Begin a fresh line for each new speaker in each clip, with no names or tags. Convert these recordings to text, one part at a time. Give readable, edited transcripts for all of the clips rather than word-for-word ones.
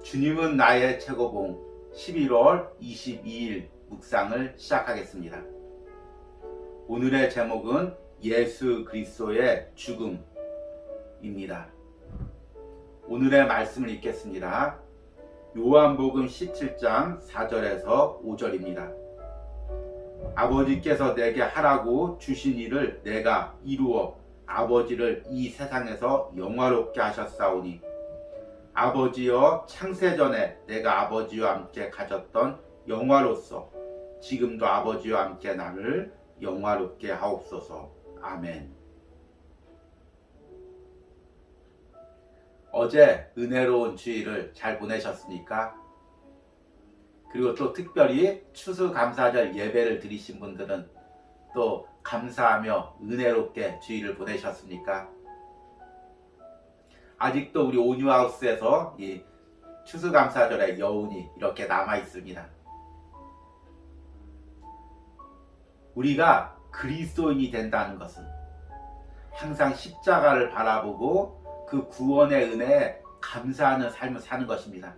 주님은 나의 최고봉 11월 22일 묵상을 시작하겠습니다. 오늘의 제목은 예수 그리스도의 죽음입니다. 오늘의 말씀을 읽겠습니다. 요한복음 17장 4절에서 5절입니다. 아버지께서 내게 하라고 주신 일을 내가 이루어 아버지를 이 세상에서 영화롭게 하셨사오니 아버지여 창세전에 내가 아버지와 함께 가졌던 영화로서 지금도 아버지와 함께 나를 영화롭게 하옵소서. 아멘. 어제 은혜로운 주일을 잘 보내셨습니까? 그리고 또 특별히 추수감사절 예배를 드리신 분들은 또 감사하며 은혜롭게 주일을 보내셨습니까? 아직도 우리 온유하우스에서 이 추수감사절의 여운이 이렇게 남아 있습니다. 우리가 그리스도인이 된다는 것은 항상 십자가를 바라보고 그 구원의 은혜에 감사하는 삶을 사는 것입니다.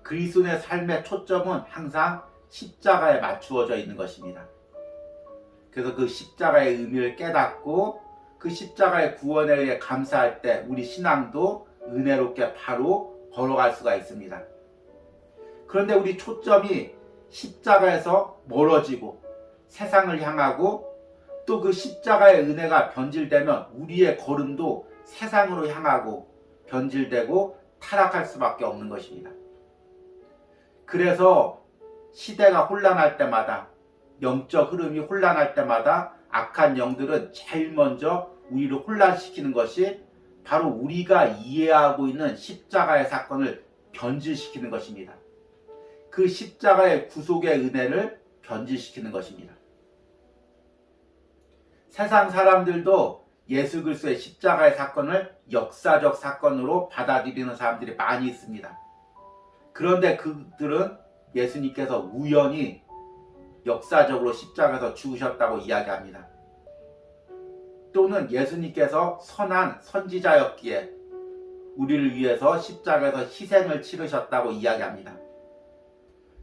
그리스도인의 삶의 초점은 항상 십자가에 맞추어져 있는 것입니다. 그래서 그 십자가의 의미를 깨닫고 그 십자가의 구원에 의해 감사할 때 우리 신앙도 은혜롭게 바로 걸어갈 수가 있습니다. 그런데 우리 초점이 십자가에서 멀어지고 세상을 향하고 또 그 십자가의 은혜가 변질되면 우리의 걸음도 세상으로 향하고 변질되고 타락할 수밖에 없는 것입니다. 그래서 시대가 혼란할 때마다 영적 흐름이 혼란할 때마다 악한 영들은 제일 먼저 우리를 혼란시키는 것이 바로 우리가 이해하고 있는 십자가의 사건을 변질시키는 것입니다. 그 십자가의 구속의 은혜를 변질시키는 것입니다. 세상 사람들도 예수 그리스도의 십자가의 사건을 역사적 사건으로 받아들이는 사람들이 많이 있습니다. 그런데 그들은 예수님께서 우연히 역사적으로 십자가에서 죽으셨다고 이야기합니다. 또는 예수님께서 선한 선지자였기에 우리를 위해서 십자가에서 희생을 치르셨다고 이야기합니다.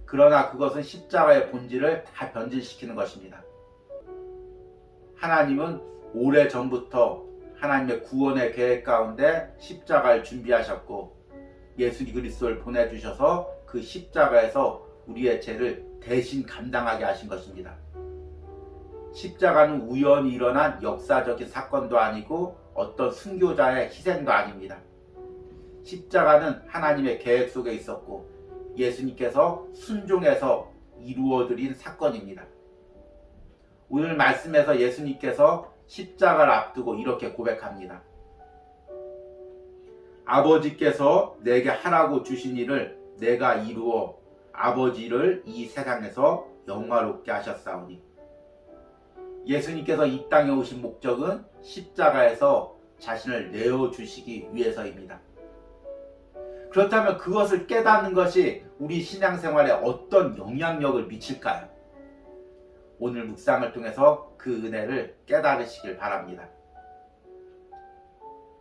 그러나 그것은 십자가의 본질을 다 변질시키는 것입니다. 하나님은 오래전부터 하나님의 구원의 계획 가운데 십자가를 준비하셨고 예수 그리스도를 보내주셔서 그 십자가에서 우리의 죄를 대신 감당하게 하신 것입니다. 십자가는 우연히 일어난 역사적인 사건도 아니고 어떤 순교자의 희생도 아닙니다. 십자가는 하나님의 계획 속에 있었고 예수님께서 순종해서 이루어드린 사건입니다. 오늘 말씀에서 예수님께서 십자가를 앞두고 이렇게 고백합니다. 아버지께서 내게 하라고 주신 일을 내가 이루어 아버지를 이 세상에서 영화롭게 하셨사오니 예수님께서 이 땅에 오신 목적은 십자가에서 자신을 내어주시기 위해서입니다. 그렇다면 그것을 깨닫는 것이 우리 신앙생활에 어떤 영향력을 미칠까요? 오늘 묵상을 통해서 그 은혜를 깨달으시길 바랍니다.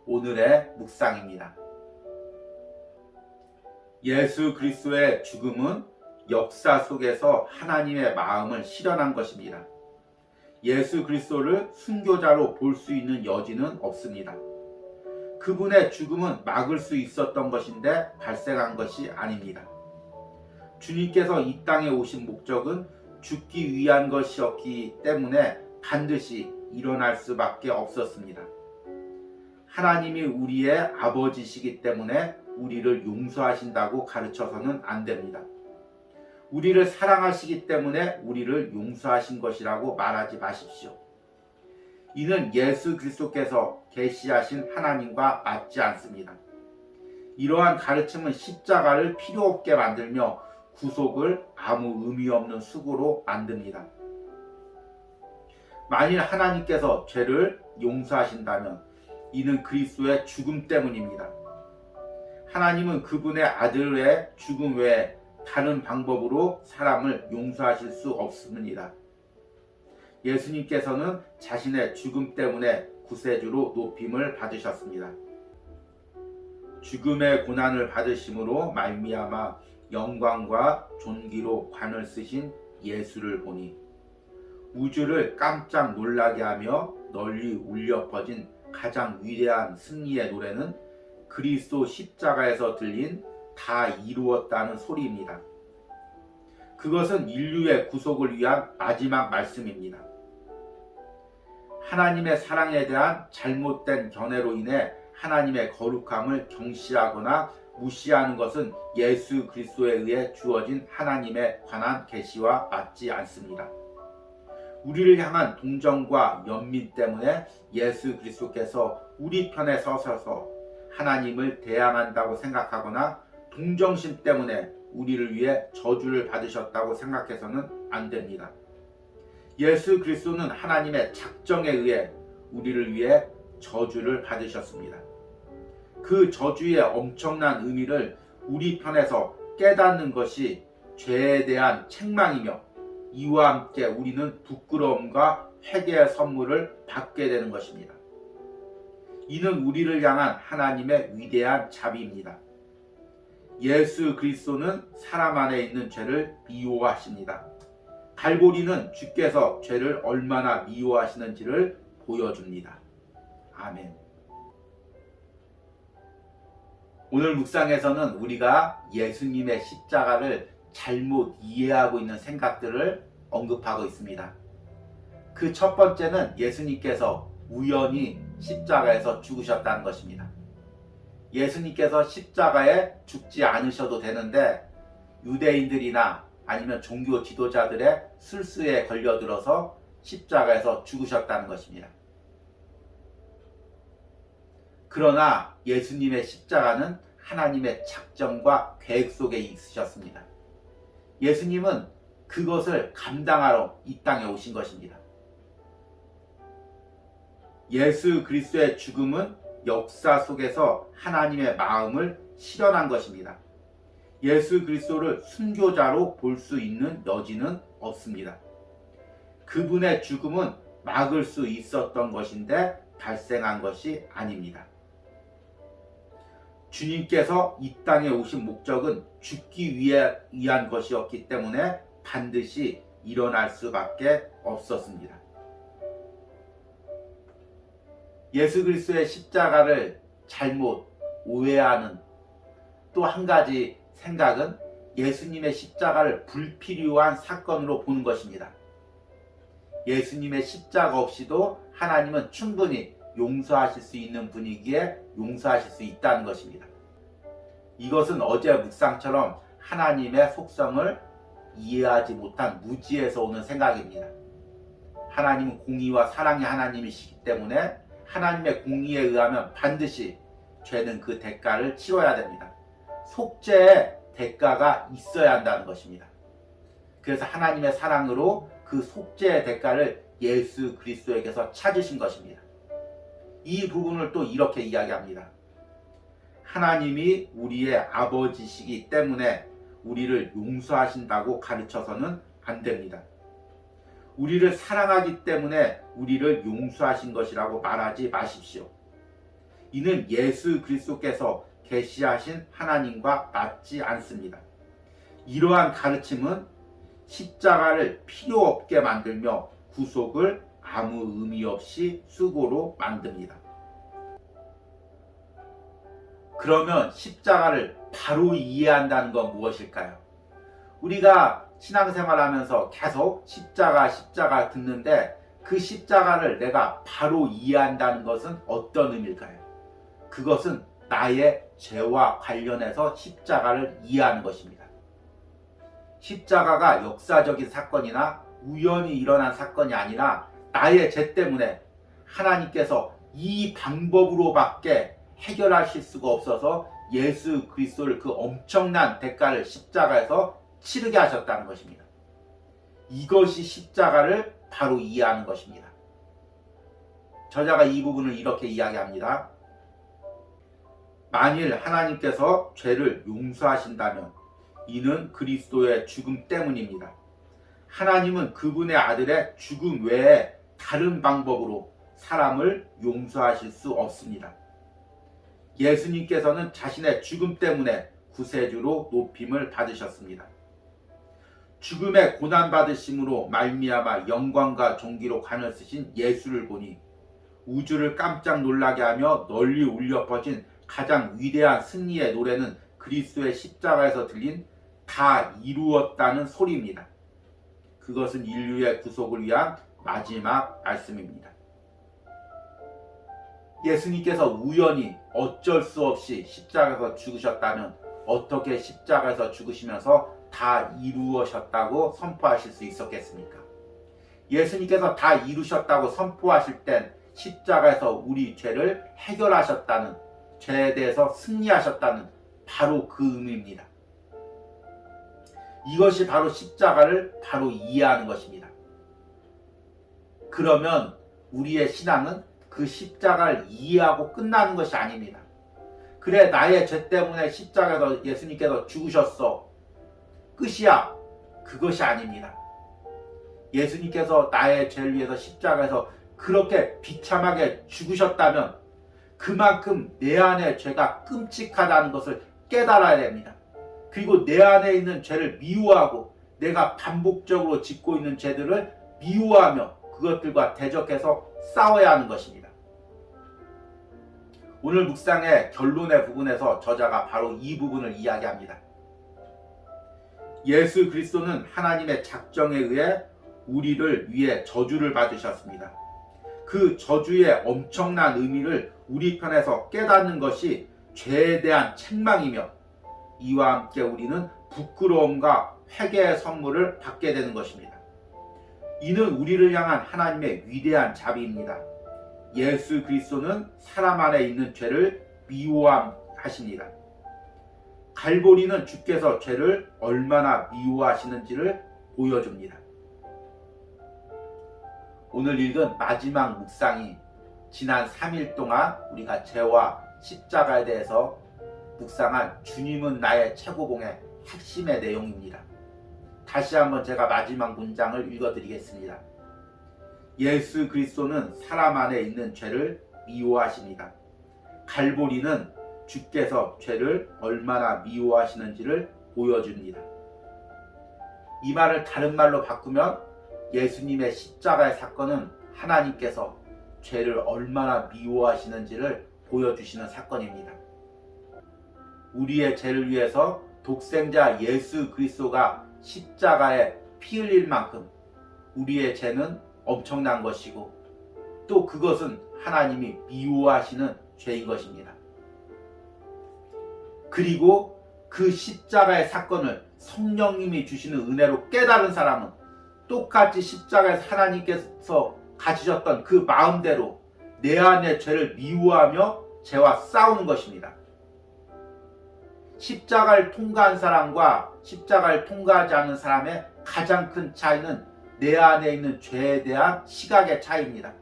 오늘의 묵상입니다. 예수 그리스도의 죽음은 역사 속에서 하나님의 마음을 실현한 것입니다. 예수 그리스도를 순교자로 볼 수 있는 여지는 없습니다. 그분의 죽음은 막을 수 있었던 것인데 발생한 것이 아닙니다. 주님께서 이 땅에 오신 목적은 죽기 위한 것이었기 때문에 반드시 일어날 수밖에 없었습니다. 하나님이 우리의 아버지시기 때문에 우리를 용서하신다고 가르쳐서는 안 됩니다. 우리를 사랑하시기 때문에 우리를 용서하신 것이라고 말하지 마십시오. 이는 예수 그리스도께서 계시하신 하나님과 맞지 않습니다. 이러한 가르침은 십자가를 필요 없게 만들며 구속을 아무 의미 없는 수고로 만듭니다. 만일 하나님께서 죄를 용서하신다면 이는 그리스도의 죽음 때문입니다. 하나님은 그분의 아들의 죽음 외에 다른 방법으로 사람을 용서하실 수 없습니다. 예수님께서는 자신의 죽음 때문에 구세주로 높임을 받으셨습니다. 죽음의 고난을 받으심으로 말미암아 영광과 존귀로 관을 쓰신 예수를 보니 우주를 깜짝 놀라게 하며 널리 울려 퍼진 가장 위대한 승리의 노래는 그리스도 십자가에서 들린 다 이루었다는 소리입니다. 그것은 인류의 구속을 위한 마지막 말씀입니다. 하나님의 사랑에 대한 잘못된 견해로 인해 하나님의 거룩함을 경시하거나 무시하는 것은 예수 그리스도에 의해 주어진 하나님에 관한 계시와 맞지 않습니다. 우리를 향한 동정과 연민 때문에 예수 그리스도께서 우리 편에 서셔서 하나님을 대항한다고 생각하거나 동정심 때문에 우리를 위해 저주를 받으셨다고 생각해서는 안 됩니다. 예수 그리스도는 하나님의 작정에 의해 우리를 위해 저주를 받으셨습니다. 그 저주의 엄청난 의미를 우리 편에서 깨닫는 것이 죄에 대한 책망이며 이와 함께 우리는 부끄러움과 회개의 선물을 받게 되는 것입니다. 이는 우리를 향한 하나님의 위대한 자비입니다. 예수 그리스도는 사람 안에 있는 죄를 미워하십니다. 갈보리는 주께서 죄를 얼마나 미워하시는지를 보여줍니다. 아멘. 오늘 묵상에서는 우리가 예수님의 십자가를 잘못 이해하고 있는 생각들을 언급하고 있습니다. 그 첫 번째는 예수님께서 우연히 십자가에서 죽으셨다는 것입니다. 예수님께서 십자가에 죽지 않으셔도 되는데 유대인들이나 아니면 종교 지도자들의 술수에 걸려들어서 십자가에서 죽으셨다는 것입니다. 그러나 예수님의 십자가는 하나님의 작정과 계획 속에 있으셨습니다. 예수님은 그것을 감당하러 이 땅에 오신 것입니다. 예수 그리스도의 죽음은 역사 속에서 하나님의 마음을 실현한 것입니다. 예수 그리스도를 순교자로 볼 수 있는 여지는 없습니다. 그분의 죽음은 막을 수 있었던 것인데 발생한 것이 아닙니다. 주님께서 이 땅에 오신 목적은 죽기 위한 것이었기 때문에 반드시 일어날 수밖에 없었습니다. 예수 그리스도의 십자가를 잘못 오해하는 또 한 가지 생각은 예수님의 십자가를 불필요한 사건으로 보는 것입니다. 예수님의 십자가 없이도 하나님은 충분히 용서하실 수 있는 분이기에 용서하실 수 있다는 것입니다. 이것은 어제 묵상처럼 하나님의 속성을 이해하지 못한 무지에서 오는 생각입니다. 하나님은 공의와 사랑의 하나님이시기 때문에 하나님의 공의에 의하면 반드시 죄는 그 대가를 치러야 됩니다. 속죄의 대가가 있어야 한다는 것입니다. 그래서 하나님의 사랑으로 그 속죄의 대가를 예수 그리스도에게서 찾으신 것입니다. 이 부분을 또 이렇게 이야기합니다. 하나님이 우리의 아버지시기 때문에 우리를 용서하신다고 가르쳐서는 안 됩니다. 우리를 사랑하기 때문에 우리를 용서하신 것이라고 말하지 마십시오. 이는 예수 그리스도께서 계시하신 하나님과 맞지 않습니다. 이러한 가르침은 십자가를 필요 없게 만들며 구속을 아무 의미 없이 수고로 만듭니다. 그러면 십자가를 바로 이해한다는 건 무엇일까요? 우리가 신앙생활하면서 계속 십자가 듣는데 그 십자가를 내가 바로 이해한다는 것은 어떤 의미일까요? 그것은 나의 죄와 관련해서 십자가를 이해하는 것입니다. 십자가가 역사적인 사건이나 우연히 일어난 사건이 아니라 나의 죄 때문에 하나님께서 이 방법으로밖에 해결하실 수가 없어서 예수 그리스도를 그 엄청난 대가를 십자가에서 치르게 하셨다는 것입니다. 이것이 십자가를 바로 이해하는 것입니다. 저자가 이 부분을 이렇게 이야기합니다. 만일 하나님께서 죄를 용서하신다면 이는 그리스도의 죽음 때문입니다. 하나님은 그분의 아들의 죽음 외에 다른 방법으로 사람을 용서하실 수 없습니다. 예수님께서는 자신의 죽음 때문에 구세주로 높임을 받으셨습니다. 죽음의 고난받으심으로 말미암아 영광과 존귀로 관을 쓰신 예수를 보니 우주를 깜짝 놀라게 하며 널리 울려 퍼진 가장 위대한 승리의 노래는 그리스도의 십자가에서 들린 다 이루었다는 소리입니다. 그것은 인류의 구속을 위한 마지막 말씀입니다. 예수님께서 우연히 어쩔 수 없이 십자가에서 죽으셨다면 어떻게 십자가에서 죽으시면서 다 이루어졌다고 선포하실 수 있었겠습니까? 예수님께서 다 이루셨다고 선포하실 땐 십자가에서 우리 죄를 해결하셨다는, 죄에 대해서 승리하셨다는 바로 그 의미입니다. 이것이 바로 십자가를 바로 이해하는 것입니다. 그러면 우리의 신앙은 그 십자가를 이해하고 끝나는 것이 아닙니다. 그래, 나의 죄 때문에 십자가에서 예수님께서 죽으셨어, 끝이야. 그것이 아닙니다. 예수님께서 나의 죄를 위해서 십자가에서 그렇게 비참하게 죽으셨다면 그만큼 내 안의 죄가 끔찍하다는 것을 깨달아야 됩니다. 그리고 내 안에 있는 죄를 미워하고 내가 반복적으로 짓고 있는 죄들을 미워하며 그것들과 대적해서 싸워야 하는 것입니다. 오늘 묵상의 결론의 부분에서 저자가 바로 이 부분을 이야기합니다. 예수 그리스도는 하나님의 작정에 의해 우리를 위해 저주를 받으셨습니다. 그 저주의 엄청난 의미를 우리 편에서 깨닫는 것이 죄에 대한 책망이며 이와 함께 우리는 부끄러움과 회개의 선물을 받게 되는 것입니다. 이는 우리를 향한 하나님의 위대한 자비입니다. 예수 그리스도는 사람 안에 있는 죄를 미워하십니다. 갈보리는 주께서 죄를 얼마나 미워하시는지를 보여줍니다. 오늘 읽은 마지막 묵상이 지난 3일 동안 우리가 죄와 십자가에 대해서 묵상한 주님은 나의 최고봉의 핵심의 내용입니다. 다시 한번 제가 마지막 문장을 읽어드리겠습니다. 예수 그리스도는 사람 안에 있는 죄를 미워하십니다. 갈보리는 주께서 죄를 얼마나 미워하시는지를 보여줍니다. 이 말을 다른 말로 바꾸면 예수님의 십자가의 사건은 하나님께서 죄를 얼마나 미워하시는지를 보여주시는 사건입니다. 우리의 죄를 위해서 독생자 예수 그리스도가 십자가에 피 흘릴 만큼 우리의 죄는 엄청난 것이고 또 그것은 하나님이 미워하시는 죄인 것입니다. 그리고 그 십자가의 사건을 성령님이 주시는 은혜로 깨달은 사람은 똑같이 십자가에서 하나님께서 가지셨던 그 마음대로 내 안의 죄를 미워하며 죄와 싸우는 것입니다. 십자가를 통과한 사람과 십자가를 통과하지 않는 사람의 가장 큰 차이는 내 안에 있는 죄에 대한 시각의 차이입니다.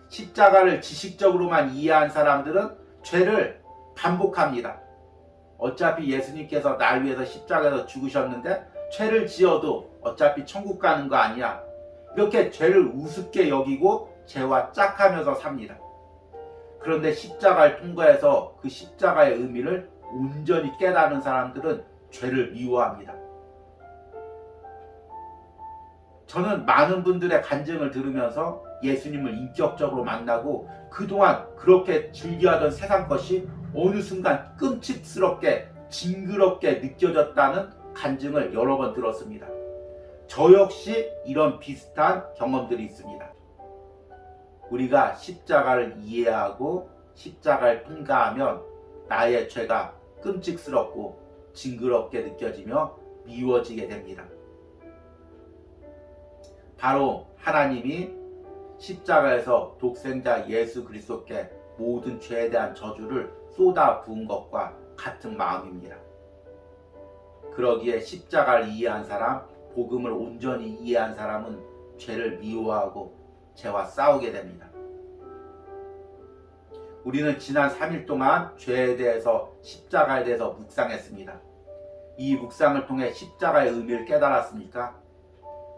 십자가를 지식적으로만 이해한 사람들은 죄를 반복합니다. 어차피 예수님께서 날 위해서 십자가에서 죽으셨는데 죄를 지어도 어차피 천국 가는 거 아니야. 이렇게 죄를 우습게 여기고 죄와 짝하면서 삽니다. 그런데 십자가를 통과해서 그 십자가의 의미를 온전히 깨달은 사람들은 죄를 미워합니다. 저는 많은 분들의 간증을 들으면서 예수님을 인격적으로 만나고 그동안 그렇게 즐겨하던 세상 것이 어느 순간 끔찍스럽게 징그럽게 느껴졌다는 간증을 여러 번 들었습니다. 저 역시 이런 비슷한 경험들이 있습니다. 우리가 십자가를 이해하고 십자가를 통과하면 나의 죄가 끔찍스럽고 징그럽게 느껴지며 미워지게 됩니다. 바로 하나님이 십자가에서 독생자 예수 그리스도께 모든 죄에 대한 저주를 쏟아 부은 것과 같은 마음입니다. 그러기에 십자가를 이해한 사람, 복음을 온전히 이해한 사람은 죄를 미워하고 죄와 싸우게 됩니다. 우리는 지난 3일 동안 죄에 대해서 십자가에 대해서 묵상했습니다. 이 묵상을 통해 십자가의 의미를 깨달았습니까?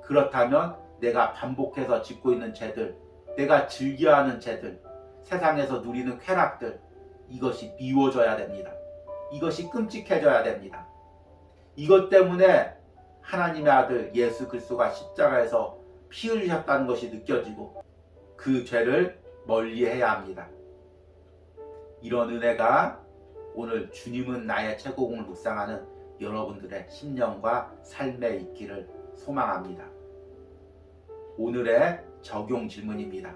그렇다면 내가 반복해서 짓고 있는 죄들, 내가 즐겨하는 죄들, 세상에서 누리는 쾌락들, 이것이 미워져야 됩니다. 이것이 끔찍해져야 됩니다. 이것 때문에 하나님의 아들 예수 그리스도가 십자가에서 피 흘리셨다는 것이 느껴지고 그 죄를 멀리해야 합니다. 이런 은혜가 오늘 주님은 나의 최고봉을 묵상하는 여러분들의 심령과 삶에 있기를 소망합니다. 오늘의 적용 질문입니다.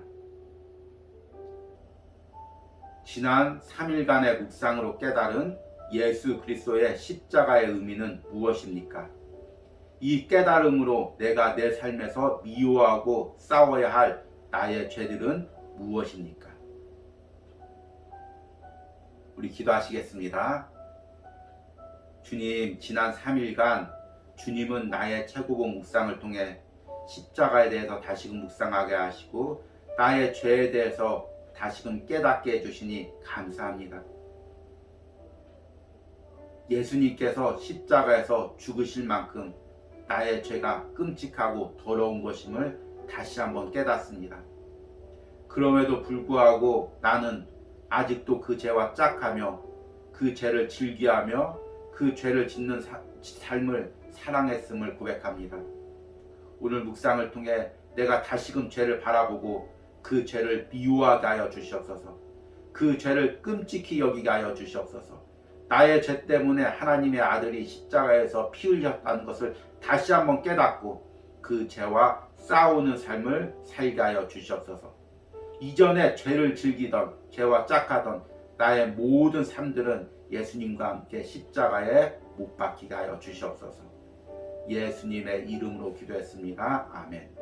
지난 3일간의 묵상으로 깨달은 예수 그리스도의 십자가의 의미는 무엇입니까? 이 깨달음으로 내가 내 삶에서 미워하고 싸워야 할 나의 죄들은 무엇입니까? 우리 기도하시겠습니다. 주님, 지난 3일간 주님은 나의 최고봉 묵상을 통해 십자가에 대해서 다시금 묵상하게 하시고 나의 죄에 대해서 다시금 깨닫게 해주시니 감사합니다. 예수님께서 십자가에서 죽으실 만큼 나의 죄가 끔찍하고 더러운 것임을 다시 한번 깨닫습니다. 그럼에도 불구하고 나는 아직도 그 죄와 짝하며 그 죄를 즐기하며 그 죄를 짓는 삶을 사랑했음을 고백합니다. 오늘 묵상을 통해 내가 다시금 죄를 바라보고 그 죄를 미워하게 하여 주시옵소서. 그 죄를 끔찍히 여기게 하여 주시옵소서. 나의 죄 때문에 하나님의 아들이 십자가에서 피 흘렸다는 것을 다시 한번 깨닫고 그 죄와 싸우는 삶을 살게 하여 주시옵소서. 이전에 죄를 즐기던 죄와 짝하던 나의 모든 삶들은 예수님과 함께 십자가에 못 박히게 하여 주시옵소서. 예수님의 이름으로 기도했습니다. 아멘.